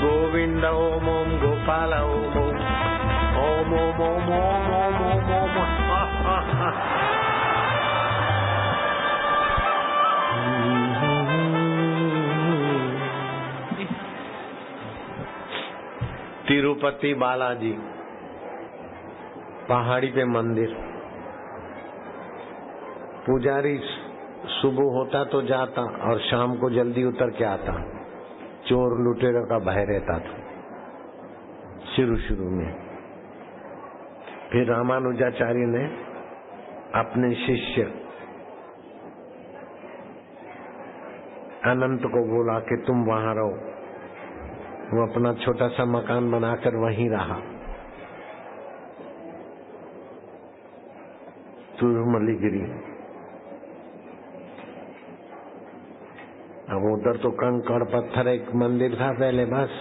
गोविंद ओम ओम गोपाल ओम ओम ओम ओम ओम ओम ओम ओम ओम। तिरुपति बालाजी पहाड़ी पे मंदिर। पुजारी सुबह होता तो जाता और शाम को जल्दी उतर के आता। चोर लुटेरों का भय रहता था शुरू में। फिर रामानुजाचार्य ने अपने शिष्य अनंत को बोला कि तुम वहां रहो। वो अपना छोटा सा मकान बनाकर वहीं रहा। तिरुमलीगिरी। अब उधर तो कंकड़ पत्थर एक मंदिर था पहले, बस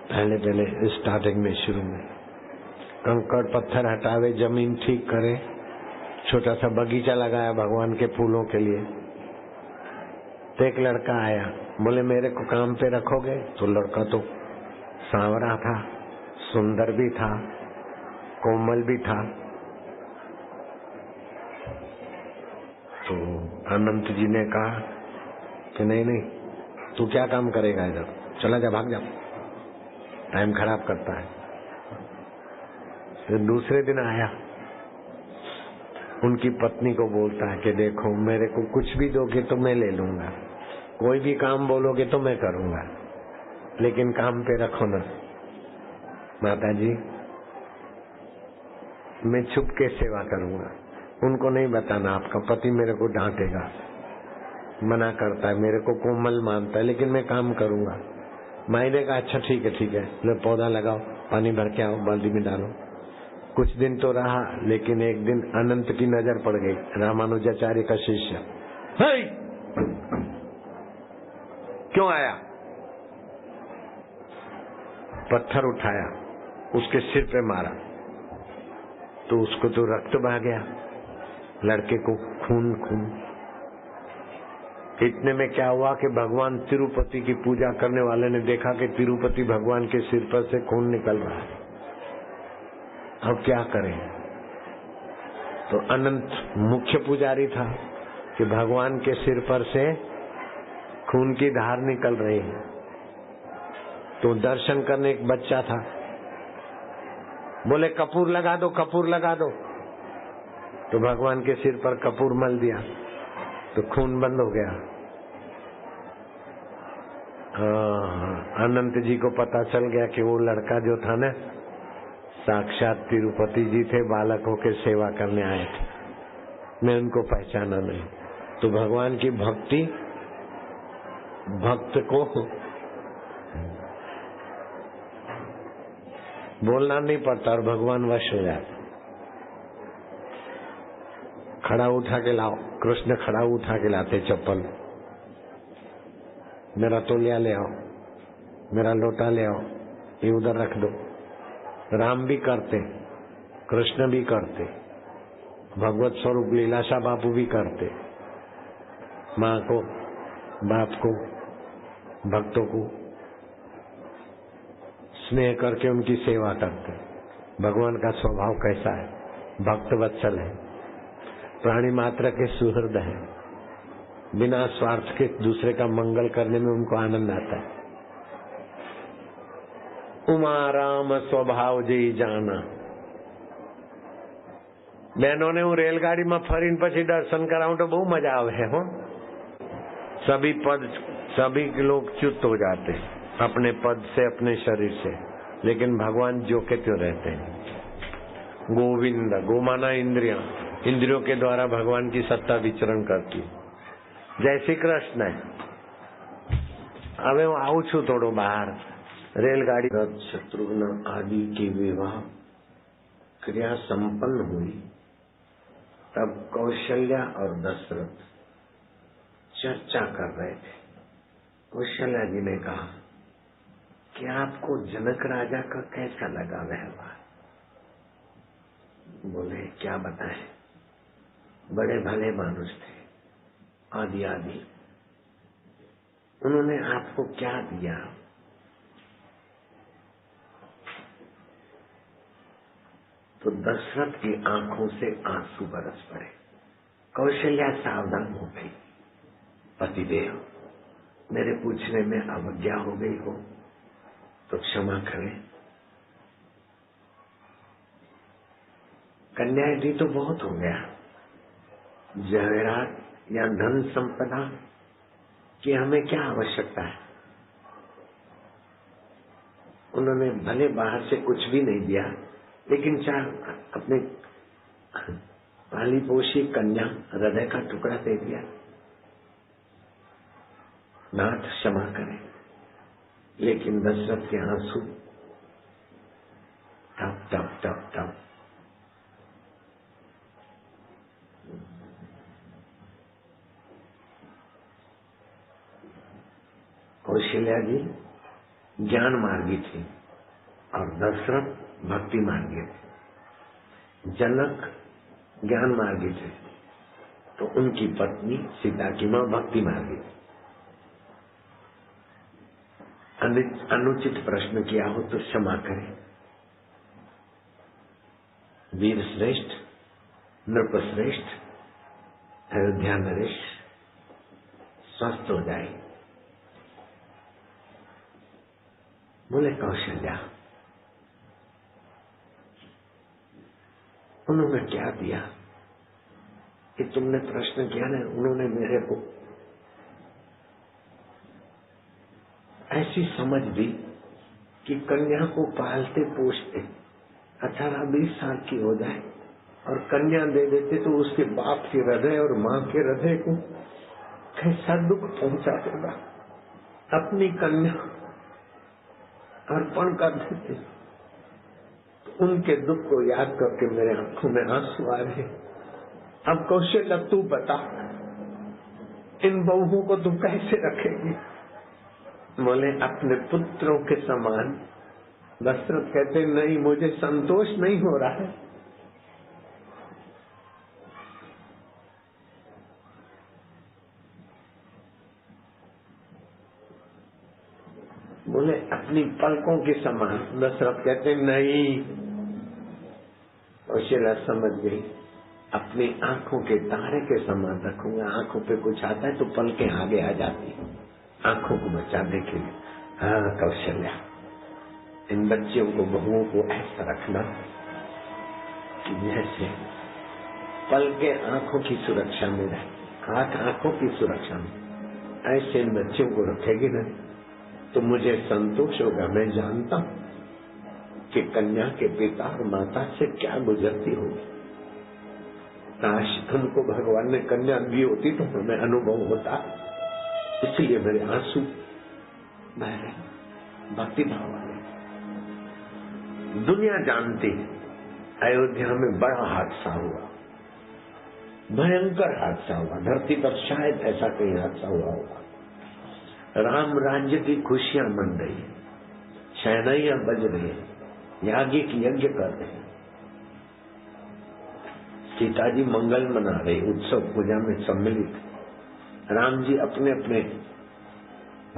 पहले स्टार्टिंग में शुरू में कंकड़ पत्थर हटावे, जमीन ठीक करे, छोटा सा बगीचा लगाया भगवान के फूलों के लिए। तो एक लड़का आया, बोले मेरे को काम पे रखोगे? तो लड़का तो सांवरा था, सुंदर भी था, कोमल भी था। तो अनंत जी ने कहा कि नहीं, तू क्या काम करेगा इधर, चला जा, भाग जा, टाइम खराब करता है। फिर दूसरे दिन आया, उनकी पत्नी को बोलता है कि देखो मेरे को कुछ भी दोगे तो मैं ले लूंगा, कोई भी काम बोलोगे तो मैं करूंगा, लेकिन काम पे रखो ना। माता जी मैं छुप के सेवा करूंगा, उनको नहीं बताना, आपका पति मेरे को डांटेगा, मना करता है, मेरे को कोमल मानता है, लेकिन मैं काम करूंगा। माई ने कहा अच्छा ठीक है, लो पौधा लगाओ, पानी भर के आओ, बाल्टी में डालो। कुछ दिन तो रहा, लेकिन एक दिन अनंत की नजर पड़ गई, रामानुजाचार्य का शिष्य। क्यों आया? पत्थर उठाया, उसके सिर पे मारा, तो उसको तो रक्त बह गया, लड़के को खून। इतने में क्या हुआ कि भगवान तिरुपति की पूजा करने वाले ने देखा कि तिरुपति भगवान के सिर पर से खून निकल रहा है। अब क्या करें? तो अनंत मुख्य पुजारी था कि भगवान के सिर पर से खून की धार निकल रही है। तो दर्शन करने एक बच्चा था, बोले कपूर लगा दो, कपूर लगा दो। तो भगवान के सिर पर कपूर मल दिया, तो खून बंद हो गया। अनंत जी को पता चल गया कि वो लड़का जो था ना, साक्षात तिरुपति जी थे, बालक होकर सेवा करने आए थे। मैं उनको पहचाना नहीं। तो भगवान की भक्ति भक्त को बोलना नहीं पड़ता और भगवान वश हो जाता। खड़ा उठा के लाओ, कृष्ण खड़ा उठा के लाते चप्पल। मेरा तौलिया ले आओ, मेरा लोटा ले आओ, ये उधर रख दो। राम भी करते, कृष्ण भी करते, भगवत स्वरूप लीलाशाह बापू भी करते। माँ को, बाप को, भक्तों को स्नेह करके उनकी सेवा करते। भगवान का स्वभाव कैसा है? भक्त वत्सल है, प्राणी मात्र के सुहृद है, बिना स्वार्थ के दूसरे का मंगल करने में उनको आनंद आता है। उमा राम स्वभाव जी जाना। बहनों ने હું રેલગાડીમાં ફરીને પછી દર્શન કરાવું તો બહુ મજા આવે હો। सभी लोग च्युत हो जाते अपने पद से, अपने शरीर से, लेकिन भगवान जो के त्यों रहते हैं। गोविंद, गोमाना इंद्रियां, इंद्रियों के द्वारा भगवान की सत्ता विचरण करती। जय श्री कृष्ण। હવે હું આવું છું થોડો બહાર। रेलगाड़ी शत्रुघ्न आदि की विवाह क्रिया संपन्न हुई। तब कौशल्या और दशरथ चर्चा कर रहे थे। कौशल्या जी ने कहा कि आपको जनक राजा का कैसा लगा व्यवहार? बोले क्या बताएं, बड़े भले मानुष थे, आदि। उन्होंने आपको क्या दिया? तो दशरथ की आंखों से आंसू बरस पड़े। कौशल्या सावधान हो गई। पतिदेव, मेरे पूछने में अवज्ञा हो गई हो तो क्षमा करें। कन्यायती तो बहुत हो गया, जवेरात या धन संपदा की हमें क्या आवश्यकता है। उन्होंने भले बाहर से कुछ भी नहीं दिया, लेकिन चाहे अपने पाली पोषी कन्या हृदय का टुकड़ा दे दिया। नाथ क्षमा करें। लेकिन दशरथ के आंसू टप टप टप टप। कौशल्या जी ज्ञान मार्गी थी और दशरथ भक्ति मार्गी थे। जनक ज्ञान मार्गी थे तो उनकी पत्नी सीता की मां भक्ति मार्गी थी। अनुचित प्रश्न किया हो तो क्षमा करें। वीर श्रेष्ठ, नृप श्रेष्ठ, अयोध्या नरेश स्वस्थ हो जाए। बोले कौशल्या, उन्होंने क्या दिया कि तुमने प्रश्न किया ना। उन्होंने मेरे को ऐसी समझ दी कि कन्या को पालते पोषते 18-20 साल की हो जाए और कन्या दे देते तो उसके बाप के हृदय और माँ के हृदय को कैसा दुख पहुंचा देगा। अपनी कन्या अर्पण कर देते तो उनके दुख को याद करके मेरे आंखों में आंसू आ रहे। अब कौशल्या तू बता, इन बहुओं को तू कैसे रखेगी। बोले अपने पुत्रों के समान। दशरथ कहते नहीं, मुझे संतोष नहीं हो रहा है। बोले अपनी पलकों के समान। दशरथ कहते नहीं। कौशल्या समझ गई, अपनी आंखों के तारे के समान रखूंगा। आंखों पे कुछ आता है तो पलकें आगे आ जाती, आंखों को बचाने के लिए। हाँ कौशल्या, इन बच्चियों को, बहुओं को ऐसा रखना कि जैसे पलके आंखों की सुरक्षा में रहे, हाथ आंखों की सुरक्षा में। ऐसे इन बच्चियों को रखेगी ना तो मुझे संतोष होगा। मैं जानता हूं कि कन्या के पिता और माता से क्या गुजरती होगी। काश तुमको भगवान ने कन्या दी होती तो हमें अनुभव होता। इसलिए मेरे आंसू बह रहे, भक्ति भाव वाले। दुनिया जानती है अयोध्या में बड़ा हादसा हुआ, भयंकर हादसा हुआ। धरती पर शायद ऐसा कहीं हादसा हुआ होगा। राम राज्य की खुशियां मन रही है, शहनाइयां बज रही है, याज्ञिक यज्ञ कर रहे हैं, सीता जी मंगल मना रही, उत्सव पूजा में सम्मिलित। राम जी अपने अपने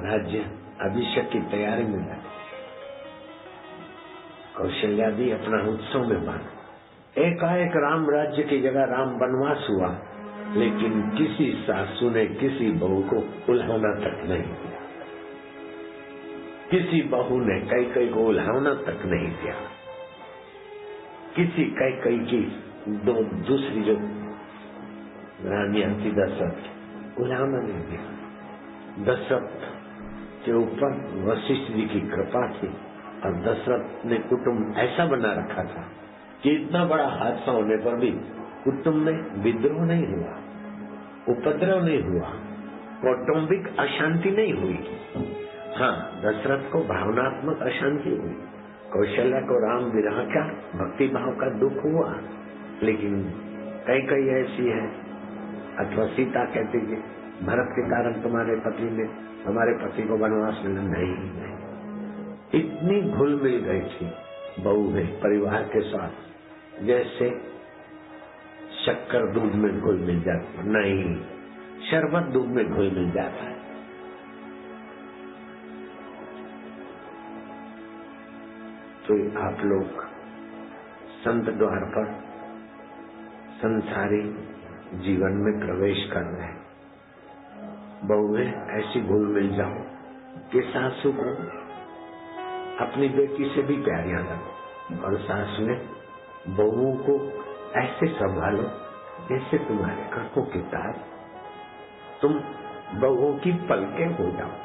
राज्य अभिषेक की तैयारी में लगे। कौशल्या भी अपना उत्सव में बांध। एकाएक राम राज्य की जगह राम वनवास हुआ, लेकिन किसी सासू ने किसी बहू को उल्हाना तक नहीं दिया। किसी बहू ने कई को उल्हाना तक नहीं दिया। किसी कई की दो दूसरी जो रानियां थी दशरथ, उल्हाना नहीं दिया। दशरथ के ऊपर वशिष्ठ जी की कृपा थी और दशरथ ने कुटुंब ऐसा बना रखा था कि इतना बड़ा हादसा होने पर भी कुटुंब में विद्रोह नहीं हुआ, उपद्रव नहीं हुआ, कौटुंबिक अशांति नहीं हुई। हाँ, दशरथ को भावनात्मक अशांति हुई, कौशल्या को राम विरह का भक्ति भाव का दुख हुआ। लेकिन कई ऐसी है, अथवा सीता कहती कि भरत के कारण हमारे पति को वनवास मिला। नहीं, इतनी घुल मिल गई थी बहू में परिवार के साथ, जैसे शक्कर दूध में घुल मिल जाती। नहीं, शरबत दूध में घुल मिल जाता है। तो आप लोग संत द्वार पर संसारी जीवन में प्रवेश कर रहे हैं। बहुएं ऐसी भूल मिल जाओ कि सासू को अपनी बेटी से भी प्यारियां लगो और सासुएं बहुओं को ऐसे संभालो जैसे तुम्हारे आंखों की तार, तुम बहुओं की पलकें हो जाओ।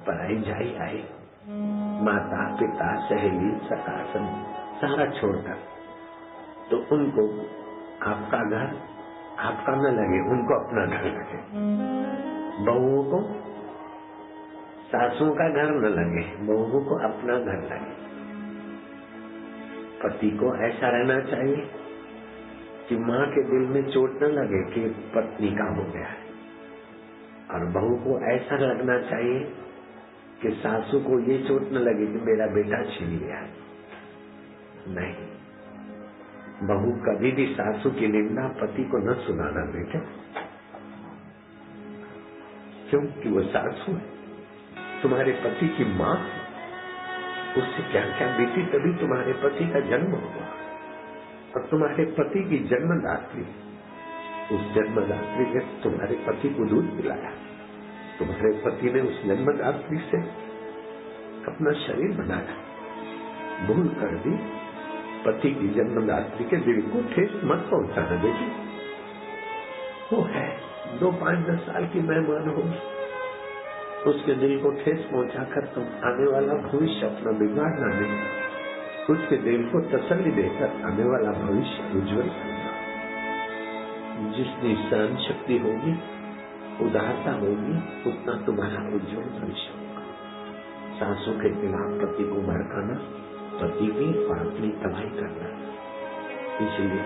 पराई जाई आई, माता पिता सहेली सखा सारा छोड़कर, तो उनको आपका घर आपका न लगे, उनको अपना घर लगे। बहुओं को सासुओं का घर न लगे, बहुओं को अपना घर लगे। पति को ऐसा रहना चाहिए कि माँ के दिल में चोट न लगे कि पत्नी का हो गया है, और बहू को ऐसा लगना चाहिए कि सासू को ये चोट न लगे कि मेरा बेटा छीन लिया है। नहीं, बहू कभी भी सासू की निंदा पति को न सुनाना बेटे, क्योंकि वो सासू है, तुम्हारे पति की माँ, उससे क्या क्या बीती तभी तुम्हारे पति का जन्म हुआ। और तुम्हारे पति की जन्मदात्री, उस जन्मदात्री ने तुम्हारे पति को दूध पिलाया, तुम्हारे पति ने उस जन्मदात्री से अपना शरीर बनाया। भूल कर दी, पति की जन्मदात्री के दिल को ठेस मत पहुंचाना बेटी। वो है 2, 5, 10 साल की मेहमान होगी, उसके दिल को ठेस पहुंचाकर तुम आने वाला भविष्य अपना बिगाड़ना नहीं, उसके दिल को तसल्ली देकर आने वाला भविष्य उज्जवल करना। जितनी सहन शक्ति होगी, उदारता होगी, उतना तुम्हारा उज्जवल भविष्य होगा। सासू के खिलाफ पति को भड़काना, पति की और अपनी तबाही करना। इसलिए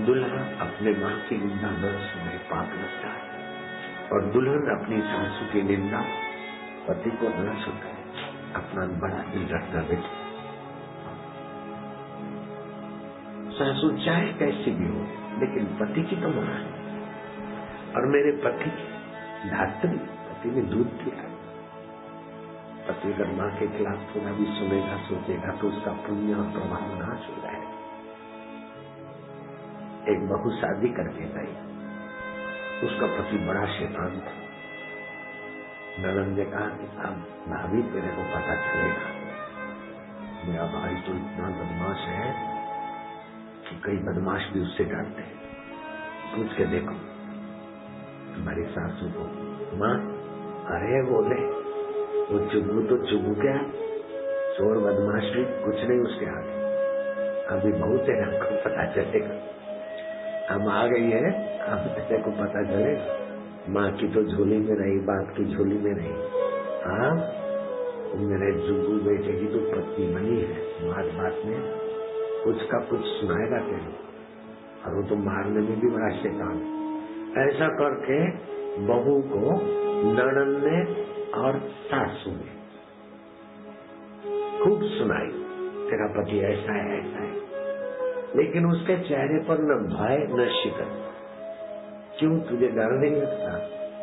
दुल्हा अपने माँ की निंदा न सुने, पाप लगता है, और दुल्हन अपनी सासू की निंदा पति को न सुने, अपना बड़ा दिल रखना बेटे। सासू चाहे कैसी भी हो, लेकिन पति की तो मां है, और मेरे पति की धात्री, पति ने दूध दिया। पति अगर मां के खिलाफ थोड़ा भी सुनेगा सोचेगा तो उसका पुण्य और प्रभाव नाश हो जाएगा। एक बहू शादी करके गई, उसका पति बड़ा शैतान था। ननद ने कहा कि अब भाभी तेरे को पता चलेगा, मेरा भाई तो इतना बदमाश है कि कई बदमाश भी उससे डरते हैं, पूछ के देखो तुम्हारी सासू को। माँ अरे बोले, वो चुगू तो चुगू क्या, चोर बदमाश भी कुछ नहीं उसके आगे, अभी बहू तेरे को पता चलेगा, हम आ गई है, अब तेरे को पता चलेगा। माँ की तो झोली में रही, बाप की झोली में रही। हाँ, मेरे जुगू बेटे की तो पत्नी बनी है, बात बात में कुछ का कुछ सुनाएगा तेरे, और वो तो मारने में भी बड़ा शैतान। ऐसा करके बहू को ननद ने और सासू ने खूब सुनाई, तेरा पति ऐसा है ऐसा है, लेकिन उसके चेहरे पर न भय न शिकन। क्यों, तुझे डर नहीं लगता?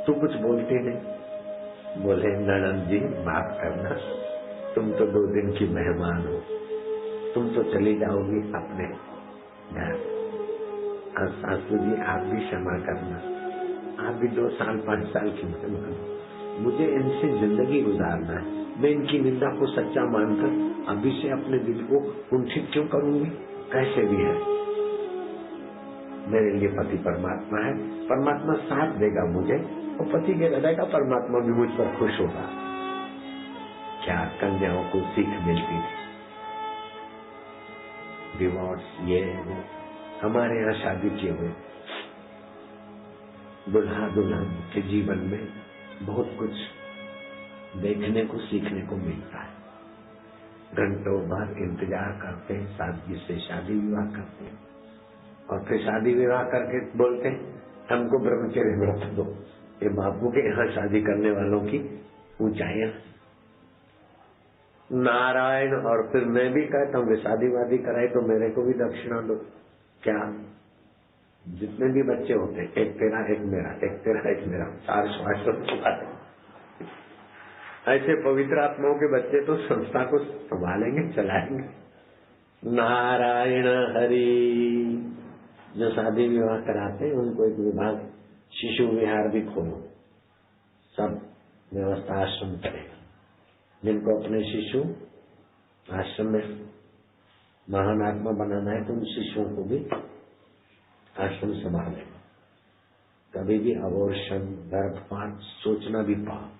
तू कुछ बोलते नहीं? बोले ननद जी माफ करना, तुम तो 2 दिन की मेहमान हो, तुम तो चली जाओगी अपने घर, और सासू जी आप भी क्षमा करना, आप भी 2 साल 5 साल की मेहमान हो, मुझे इनसे जिंदगी गुजारना है, मैं इनकी निंदा को सच्चा मानकर अभी से अपने दिल को कुंठित क्यों करूंगी? कैसे भी है, मेरे लिए पति परमात्मा है, परमात्मा साथ देगा मुझे, और पति के हृदय का परमात्मा भी मुझ पर खुश होगा। क्या कन्याओं को सीख मिलती थी, डिवोर्स ये वो। हमारे यहाँ शादी किए हुए दुल्हा दुल्हन के जीवन में बहुत कुछ देखने को सीखने को मिलता है। घंटों भर इंतजार करते हैं, सादगी से शादी विवाह करते हैं, और फिर शादी विवाह करके बोलते हैं हमको ब्रह्मचर्य व्रत दो। ये बापू के यहाँ शादी करने वालों की ऊंचाइयां नारायण। और फिर मैं भी कहता हूँ शादी वादी कराई तो मेरे को भी दक्षिणा दो। क्या, जितने भी बच्चे होते हैं, एक तेरा एक मेरा, एक तेरा एक मेरा, 4 श्वास। ऐसे पवित्र आत्माओं के बच्चे तो संस्था को संभालेंगे, चलाएंगे। नारायण हरि। जो शादी विवाह कराते हैं उनको एक विभाग शिशु विहार भी खोलो, सब व्यवस्था आश्रम करेगा। जिनको अपने शिशु आश्रम में महान आत्मा बनाना है तो उन शिशुओं को भी आश्रम संभालेगा। कभी भी अबॉर्शन गर्भपात सोचना भी पाप।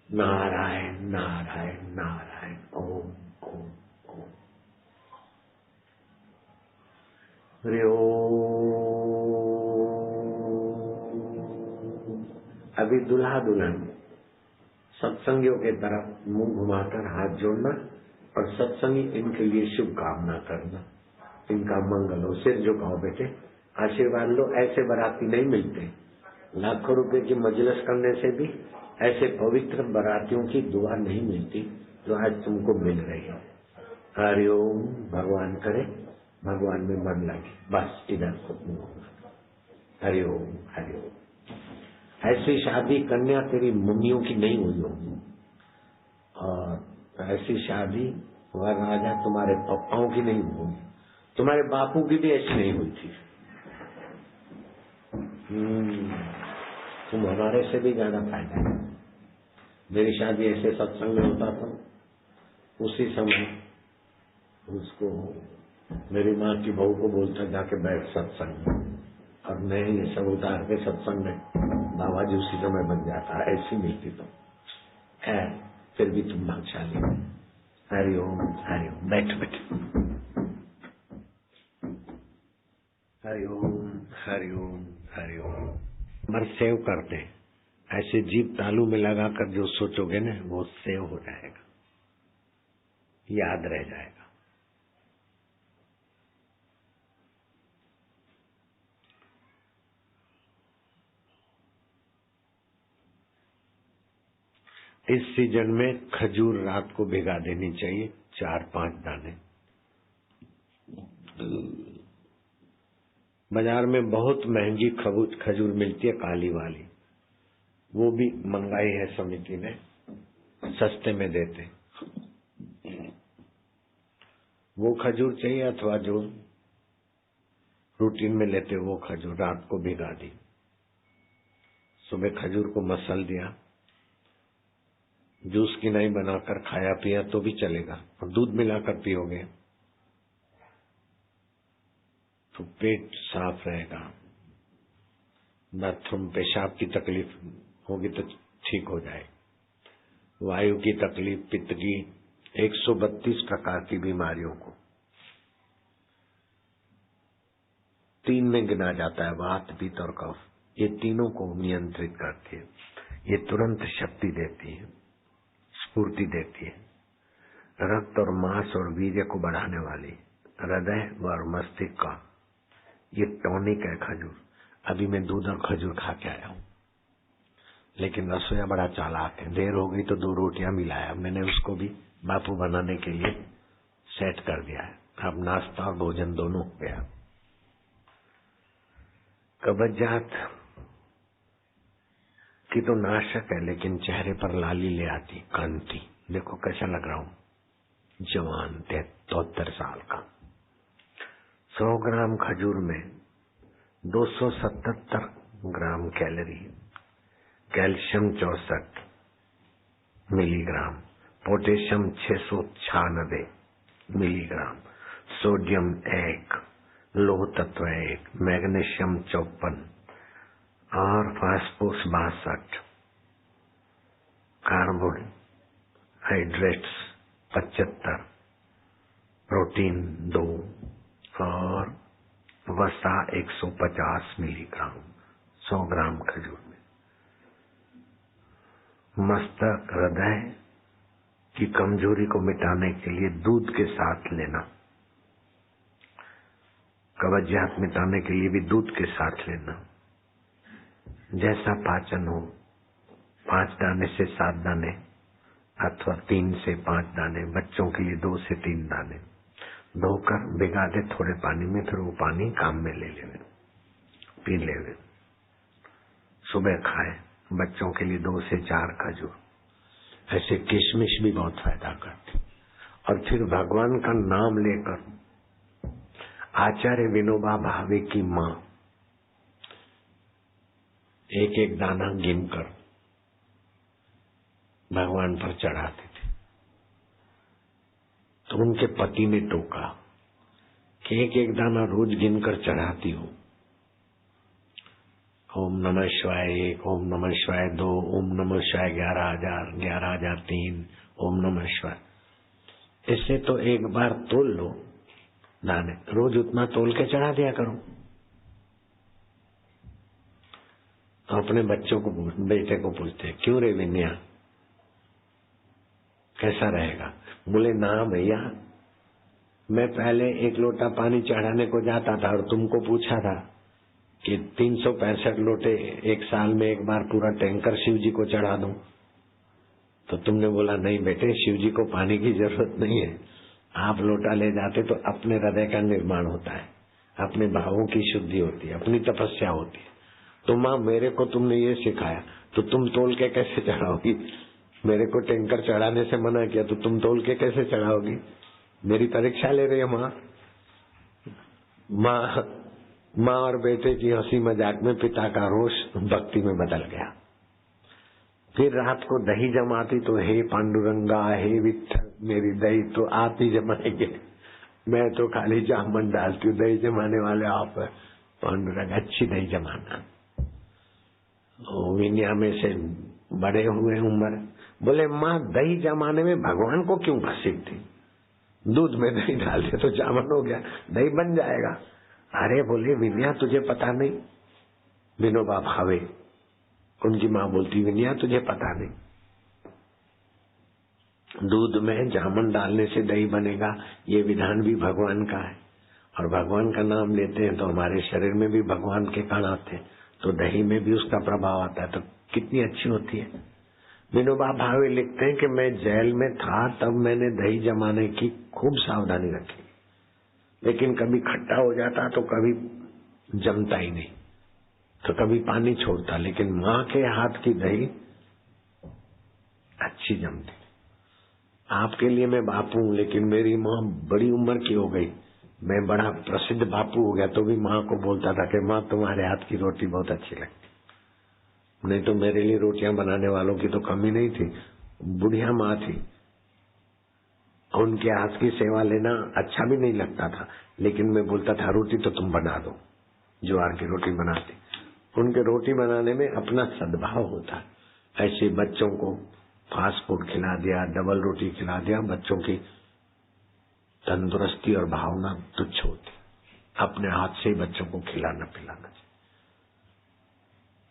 नारायण नारायण नारायण ओम ओम ओम। हरि ओम। अभी दूल्हा दुल्हन सत्संगियों के तरफ मुंह घुमाकर हाथ जोड़ना और सत्संगी इनके लिए शुभकामना करना, इनका मंगल हो। सिर झुकाओ बेटे, आशीर्वाद लो। ऐसे बाराती नहीं मिलते। लाखों रुपए की मजलिस करने से भी ऐसे पवित्र बारातियों की दुआ नहीं मिलती जो आज तुमको मिल रही है। हरिओम। भगवान करे भगवान में मन लगे, बस इधर को हरिओम हरिओम। ऐसी शादी कन्या तेरी मम्मियों की नहीं हुई होगी, और ऐसी शादी वह राजा तुम्हारे पप्पाओं की नहीं हुई, तुम्हारे बापू की भी ऐसी नहीं हुई थी। तुम हमारे से भी ज्यादा फायदा है। मेरी शादी ऐसे सत्संग में होता था, उसी समय उसको मेरी माँ की बहू को बोलता जाके बैठ सत्संग में, और मैं ये सब उतार के सत्संग में बाबा जी उसी समय बन जाता। ऐसी मिलती तो है, फिर भी तुम भाग्यशाली। हरिओम हरिओम। बैठ बैठ। हरिओम हरिओम हरिओम। मर सेव करते हैं, ऐसे जीप तालू में लगाकर जो सोचोगे ना वो सेव हो जाएगा, याद रह जाएगा। इस सीजन में खजूर रात को भिगा देनी चाहिए, 4-5 दाने। बाजार में बहुत महंगी खजूर मिलती है, काली वाली, वो भी मंगाई है समिति ने, सस्ते में देते। वो खजूर चाहिए, अथवा जो रूटीन में लेते वो खजूर रात को भिगा दी। सुबह खजूर को मसल दिया, जूस की नहीं बनाकर खाया पिया तो भी चलेगा, और दूध मिलाकर पियोगे तो पेट साफ रहेगा। बाथरूम पेशाब की तकलीफ होगी तो ठीक हो जाए। वायु की तकलीफ, पित्त की, 132 प्रकार की बीमारियों को 3 में गिना जाता है, वात पित्त और कफ। ये तीनों को नियंत्रित करती है। ये तुरंत शक्ति देती है, स्फूर्ति देती है। रक्त और मांस और वीर्य को बढ़ाने वाली, हृदय और मस्तिष्क का ये टॉनिक है खजूर। अभी मैं दूध और खजूर खा के आया हूँ, लेकिन रसोईया बड़ा चालाक है। देर हो गई तो 2 रोटियां मिलाया, मैंने उसको भी बापू बनाने के लिए सेट कर दिया है। अब नाश्ता और भोजन दोनों हो गया। कब्जियत की तो नाशक है, लेकिन चेहरे पर लाली ले आती, कांति। देखो कैसा लग रहा हूँ, जवान, 73 साल का। 100 ग्राम खजूर में 277 gram calorie, calcium 64 milligram, potassium 696 milligram, sodium 1, लोह तत्व 1, मैग्नीशियम 54 और फास्फोरस 62, कार्बोहाइड्रेट्स 75, प्रोटीन 2 और वसा 150 मिलीग्राम 100 ग्राम खजूर में। मस्तक, हृदय की कमजोरी को मिटाने के लिए दूध के साथ लेना, कब्जियत मिटाने के लिए भी दूध के साथ लेना। जैसा पाचन हो, 5 दाने से 7 दाने अथवा 3 से 5 दाने, बच्चों के लिए 2 से 3 दाने धोकर भिगा दे थोड़े पानी में, फिर वो पानी काम में ले ले, पी ले। सुबह खाए। बच्चों के लिए 2 से 4 खजूर। ऐसे किशमिश भी बहुत फायदा करती, और फिर भगवान का नाम लेकर आचार्य विनोबा भावे की माँ एक एक दाना गिनकर भगवान पर चढ़ाते थे। तो उनके पति ने टोका कि एक एक दाना रोज गिनकर चढ़ाती हो। ओम नमः शिवाय 1, ओम नमः शिवाय 2, ओम नमः शिवाय 11,000, 11,003, ओम नमः शिवाय। इससे तो एक बार तोल लो दाने, रोज उतना तोल के चढ़ा दिया करो। तो अपने बच्चों को बेटे को पूछते, क्यों रे विनया, कैसा रहेगा? बोले ना भैया, मैं पहले 1 लोटा पानी चढ़ाने को जाता था और तुमको पूछा था कि 365 लोटे एक साल में एक बार पूरा टैंकर शिव जी को चढ़ा दूं, तो तुमने बोला नहीं बेटे, शिव जी को पानी की जरूरत नहीं है। आप लोटा ले जाते तो अपने हृदय का निर्माण होता है, अपने भावों की शुद्धि होती है, अपनी तपस्या होती है। तो माँ मेरे को तुमने ये सिखाया, तो तुम तोल के कैसे चढ़ाओगी? मेरे को टैंकर चढ़ाने से मना किया, तो तुम तोल के कैसे चढ़ाओगी? मेरी परीक्षा ले रही है माँ। माँ और बेटे की हंसी मजाक में पिता का रोष भक्ति में बदल गया। फिर रात को दही जमाती तो हे पांडुरंगा, हे विठ्ठल, मेरी दही तो आप ही जमाएंगे, मैं तो खाली जामन डालती हूँ, दही जमाने वाले आप। पांडुरंग अच्छी दही जमाना। विनया में से बड़े हुए उम्र, बोले माँ दही जमाने में भगवान को क्यों घसीटती? दूध में दही डाल दे तो जामन हो गया, दही बन जाएगा। अरे बोले विनया तुझे पता नहीं, विनोबा भावे उनकी माँ बोलती, विनया तुझे पता नहीं, दूध में जामन डालने से दही बनेगा, ये विधान भी भगवान का है। और भगवान का नाम लेते हैं तो हमारे शरीर में भी भगवान के कण आते हैं, तो दही में भी उसका प्रभाव आता है, तो कितनी अच्छी होती है। विनोबा भावे लिखते हैं कि मैं जेल में था तब मैंने दही जमाने की खूब सावधानी रखी, लेकिन कभी खट्टा हो जाता तो कभी जमता ही नहीं, तो कभी पानी छोड़ता, लेकिन माँ के हाथ की दही अच्छी जमती। आपके लिए मैं बापू हूँ, लेकिन मेरी माँ बड़ी उम्र की हो गई, मैं बड़ा प्रसिद्ध बापू हो गया, तो भी माँ को बोलता था कि माँ तुम्हारे हाथ की रोटी बहुत अच्छी लगती। नहीं तो मेरे लिए रोटियां बनाने वालों की तो कमी नहीं थी, बुढ़िया माँ थी, उनके हाथ की सेवा लेना अच्छा भी नहीं लगता था, लेकिन मैं बोलता था रोटी तो तुम बना दो, ज्वार की रोटी बनाती। उनके रोटी बनाने में अपना सद्भाव होता। ऐसे बच्चों को फास्ट फूड खिला दिया, डबल रोटी खिला दिया, बच्चों की तंदुरुस्ती और भावना तुच्छ होती। अपने हाथ से ही बच्चों को खिलाना पिलाना चाहिए।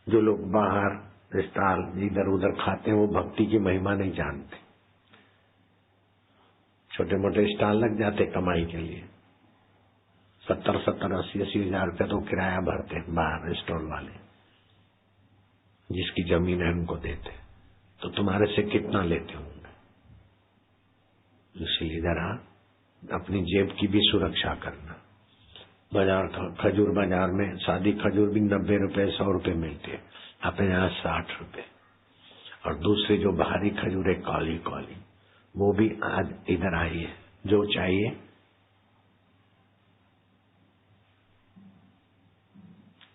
जो लोग बाहर स्टॉल इधर उधर खाते हैं वो भक्ति की महिमा नहीं जानते। छोटे मोटे स्टॉल लग जाते कमाई के लिए, 70-70, 80-80 हजार रुपया तो किराया भरते हैं बाहर स्टॉल वाले, जिसकी जमीन है उनको देते, तो तुम्हारे से कितना लेते होंगे। इसलिए जरा अपनी जेब की भी सुरक्षा करना। बाजार खजूर बाजार में सादी खजूर भी 90 रुपए 100 रुपए मिलती है, अपने यहाँ 60 रुपए। और दूसरी जो भारी खजूर है काली काली, वो भी आज इधर आई है, जो चाहिए।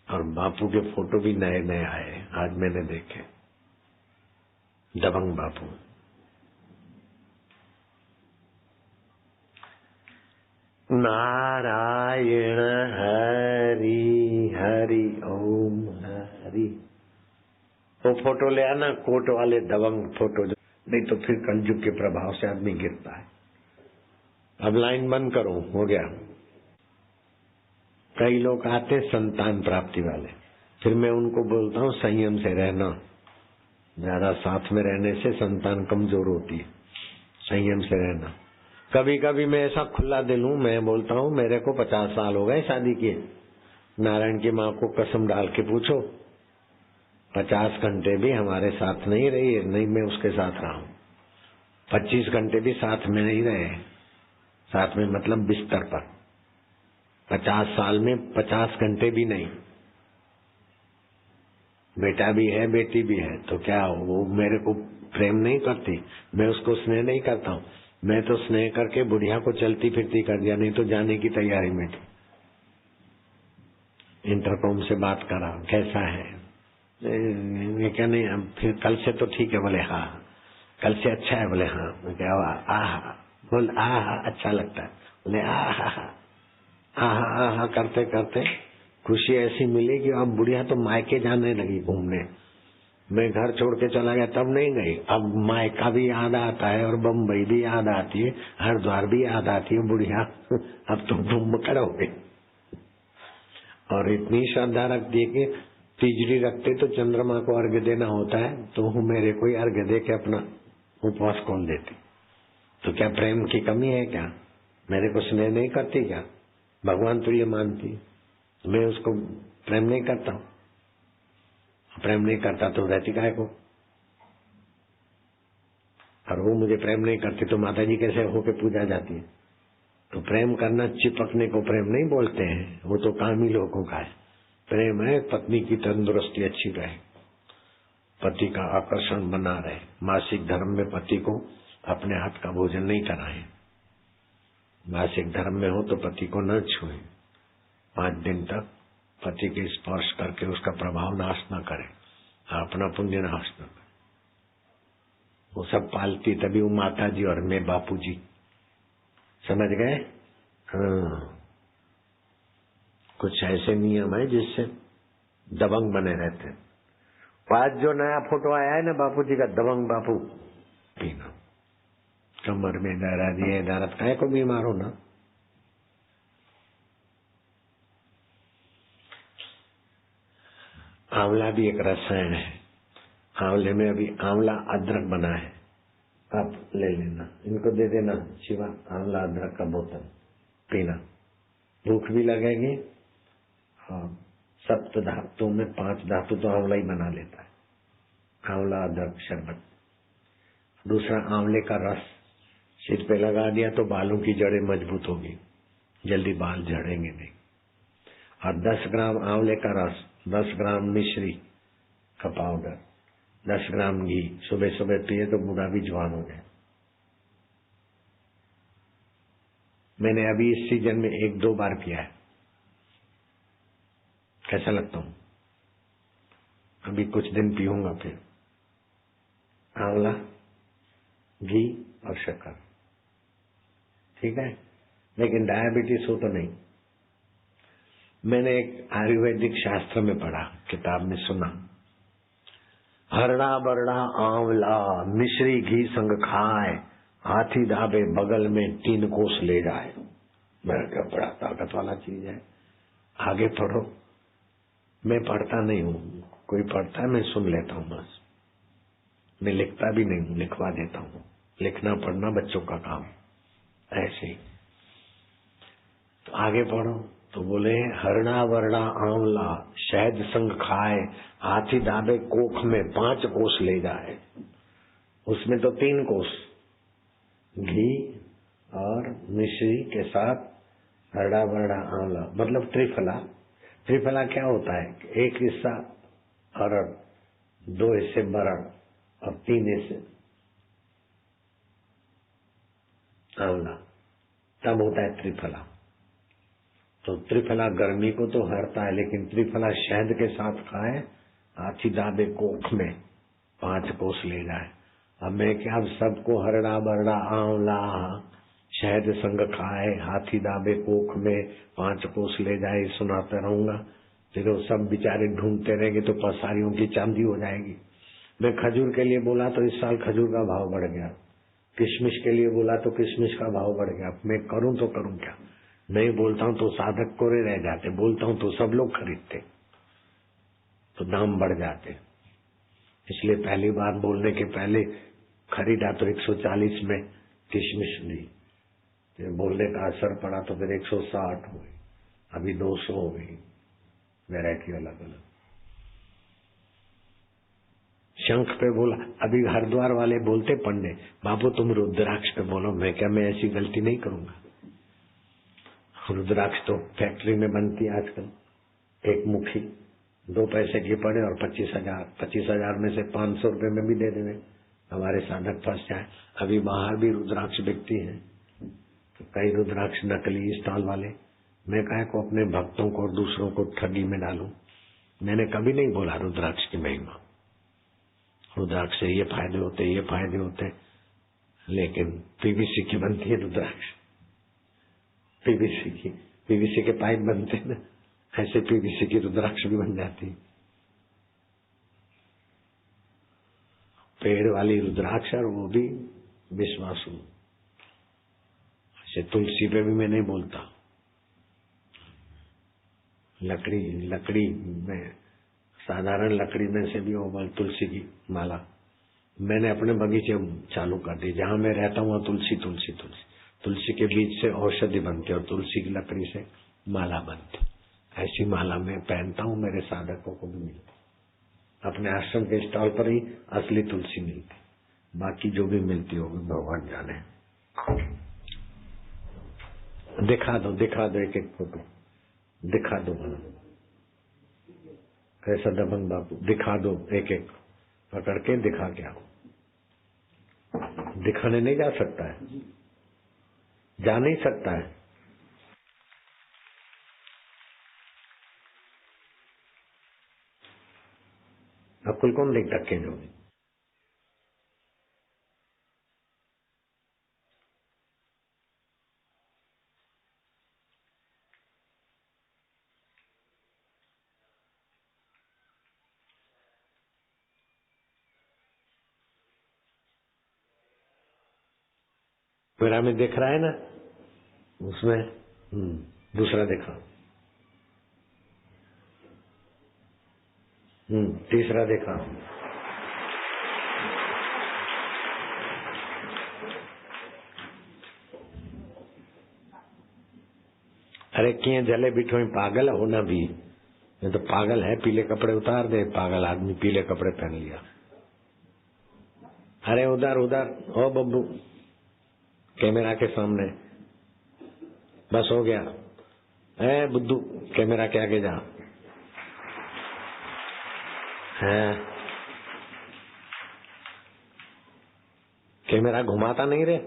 और बापू के फोटो भी नए नए आए, आज मैंने देखे, दबंग बापू। नारायण हरि हरि ओम हरि। वो फोटो ले आना, कोट वाले दबंग फोटो, नहीं तो फिर कलयुग के प्रभाव से आदमी गिरता है। अब लाइन बंद करो, हो गया। कई लोग आते संतान प्राप्ति वाले, फिर मैं उनको बोलता हूँ संयम से रहना, ज्यादा साथ में रहने से संतान कमजोर होती है, संयम से रहना। कभी कभी मैं ऐसा खुला दिल हूँ, मैं बोलता हूँ मेरे को 50 साल हो गए शादी किए, नारायण की माँ को कसम डाल के पूछो, 50 घंटे भी हमारे साथ नहीं रही है, नहीं मैं उसके साथ रहा हूँ। 25 घंटे भी साथ में नहीं रहे, साथ में मतलब बिस्तर पर। 50 साल में 50 घंटे भी नहीं। बेटा भी है बेटी भी है, तो क्या वो मेरे को प्रेम नहीं करती, मैं उसको स्नेह नहीं करता हूँ। मैं तो स्नेह करके बुढ़िया को चलती फिरती कर दिया, नहीं तो जाने की तैयारी में थी। इंटरकॉम से बात करा, कैसा है? मैं क्या नहीं, अब फिर कल से तो ठीक है। बोले हाँ, कल से अच्छा है। बोले हाँ। मैं क्या आहा, बोल आहा अच्छा लगता है। बोले आहा आहा करते करते खुशी ऐसी मिली कि अब बुढ़िया तो मायके जाने लगी घूमने। मैं घर छोड़ के चला गया तब नहीं गई, अब मायका भी याद आता है और बम्बई भी याद आती है, हरिद्वार भी याद आती है। बुढ़िया अब तुम धूम करोगे। और इतनी श्रद्धा रखती है कि तीजड़ी रखते तो चंद्रमा को अर्घ्य देना होता है, तो मेरे को ही अर्घ्य दे के अपना उपवास खोल देती। तो क्या प्रेम की कमी है क्या? मेरे को स्नेह नहीं करती क्या? भगवान तो ये मानती, मैं उसको प्रेम नहीं करता हूँ। प्रेम नहीं करता तो रहती काहे को? और वो मुझे प्रेम नहीं करती तो माता जी कैसे होके पूजा जाती है? तो प्रेम करना चिपकने को प्रेम नहीं बोलते हैं, वो तो कामी लोगों का है। प्रेम है पत्नी की तंदुरुस्ती अच्छी रहे, पति का आकर्षण बना रहे। मासिक धर्म में पति को अपने हाथ का भोजन नहीं कराए। मासिक धर्म में हो तो पति को न छुए, 5 दिन तक पति के स्पर्श करके उसका प्रभाव नाश न करे, अपना पुण्य नाश न करे। वो सब पालती, तभी वो माता जी और मैं बापू जी, समझ गए? हाँ, कुछ ऐसे नियम है जिससे दबंग बने रहते हैं। आज जो नया फोटो आया है ना बापू जी का, दबंग बापू, पीना कमर में दर्द, ये दर्द काहे को बीमार हो ना। आंवला भी एक रसायन है। आंवले में अभी आंवला अदरक बना है, आप ले लेना, इनको दे देना शिवा, आंवला अदरक का बोतल पीना, भूख भी लगेगी। हाँ, सप्त धातु में 5 धातु तो आंवला ही बना लेता है। आंवला अदरक शरबत। दूसरा, आंवले का रस सिर पे लगा दिया तो बालों की जड़ें मजबूत होगी, जल्दी बाल झड़ेंगे नहीं। और 10 ग्राम आंवले का रस, 10 ग्राम मिश्री का पाउडर, 10 ग्राम घी सुबह सुबह पिए तो बूढ़ा भी जवान हो जाए। मैंने अभी इस सीजन में 1-2 बार किया है। कैसा लगता हूँ? अभी कुछ दिन पीऊंगा फिर। आंवला, घी और शक्कर, ठीक है, लेकिन डायबिटीज हो तो नहीं। मैंने एक आयुर्वेदिक शास्त्र में पढ़ा, किताब में सुना, हरड़ा बरड़ा आंवला मिश्री घी संग खाए, हाथी दाबे बगल में 3 कोस ले जाए। मेरा क्या बड़ा ताकत वाला चीज है। आगे पढ़ो। मैं पढ़ता नहीं हूँ, कोई पढ़ता है मैं सुन लेता हूँ बस। मैं लिखता भी नहीं हूँ, लिखवा देता हूँ। लिखना पढ़ना बच्चों का काम, ऐसे ही। तो आगे पढ़ो तो बोले, हरड़ा वरड़ा आंवला शहद संग खाए, हाथी दाबे कोख में 5 कोस ले जाए। उसमें तो 3 कोस घी और मिश्री के साथ हरड़ा वरड़ा आंवला, मतलब त्रिफला। त्रिफला क्या होता है? 1 हिस्सा अरड़, 2 हिस्से बरड़ और 3 हिस्से आंवला, तब होता है त्रिफला। तो त्रिफला गर्मी को तो हरता है, लेकिन त्रिफला शहद के साथ खाए, हाथी दाबे कोख में 5 कोस ले जाए। अब मैं क्या, अब सबको हरड़ा बरड़ा आंवला शहद संग खाए, हाथी दाबे कोख में 5 कोस ले जाए सुनाता रहूंगा? फिर वो सब बेचारे ढूंढते रहेंगे तो पसारियों की चांदी हो जाएगी। मैं खजूर के लिए बोला तो इस साल खजूर का भाव बढ़ गया, किशमिश के लिए बोला तो किशमिश का भाव बढ़ गया। मैं करूं तो करूं क्या? नहीं बोलता हूं तो साधक कोरे रह जाते, बोलता हूं तो सब लोग खरीदते, तो दाम बढ़ जाते। इसलिए पहली बार बोलने के पहले खरीदा तो 140 में किशमिश ली, फिर बोलने का असर पड़ा तो फिर 160 हो गई, अभी 200 हो गई। वैरायटी अलग अलग। शंख पे बोला, अभी हरिद्वार वाले बोलते पंडे, बाबू तुम रुद्राक्ष पे बोलो। मैं क्या, मैं ऐसी गलती नहीं करूंगा। रुद्राक्ष तो फैक्ट्री में बनती है आजकल, एक मुट्ठी 2 पैसे की पड़े और 25,000 में से 500 रुपए में भी दे देवे, हमारे साधक फंस जाए। अभी बाहर भी रुद्राक्ष बिकती है, तो कई रुद्राक्ष नकली स्टॉल वाले। मैं कहा को अपने भक्तों को और दूसरों को ठगी में डालूं। मैंने कभी नहीं बोला रुद्राक्ष की महिमा, रुद्राक्ष से ये फायदे होते, ये फायदे होते, लेकिन पीवीसी की बनती है रुद्राक्ष, पीवीसी के पाइप बनते हैं ना, ऐसे पीवीसी की रुद्राक्ष भी बन जाती है। पेड़ वाली रुद्राक्ष, और वो भी विश्वासु। ऐसे तुलसी पे भी मैं नहीं बोलता। लकड़ी में, साधारण लकड़ी में से भी वो तुलसी की माला मैंने अपने बगीचे चालू कर दी। जहां मैं रहता हूँ वहां तुलसी के बीज से औषधि बनती और तुलसी की लकड़ी से माला बनती। ऐसी माला मैं पहनता हूँ, मेरे साधकों को भी मिलती। अपने आश्रम के स्टॉल पर ही असली तुलसी मिलती, बाकी जो भी मिलती होगी भगवान जाने। दिखा दो एक एक फोटो दिखा दो। कैसा दबंग बाबू, दिखा दो एक एक पकड़ के दिखा के आओ। दिखाने नहीं जा सकता है, जा नहीं सकता है। अकुल कौन देख टक्के जो मेरा में देख रहा है ना, उसमें दूसरा देखा, तीसरा देखा। अरे किए जले बिठो पागल होना भी, ये तो पागल है। पीले कपड़े उतार दे, पागल आदमी पीले कपड़े पहन लिया। अरे उधर ओ बब्बू, कैमरा के सामने, बस हो गया। ए बुद्धू, कैमरा के आगे जा। है कैमरा घुमाता नहीं रे।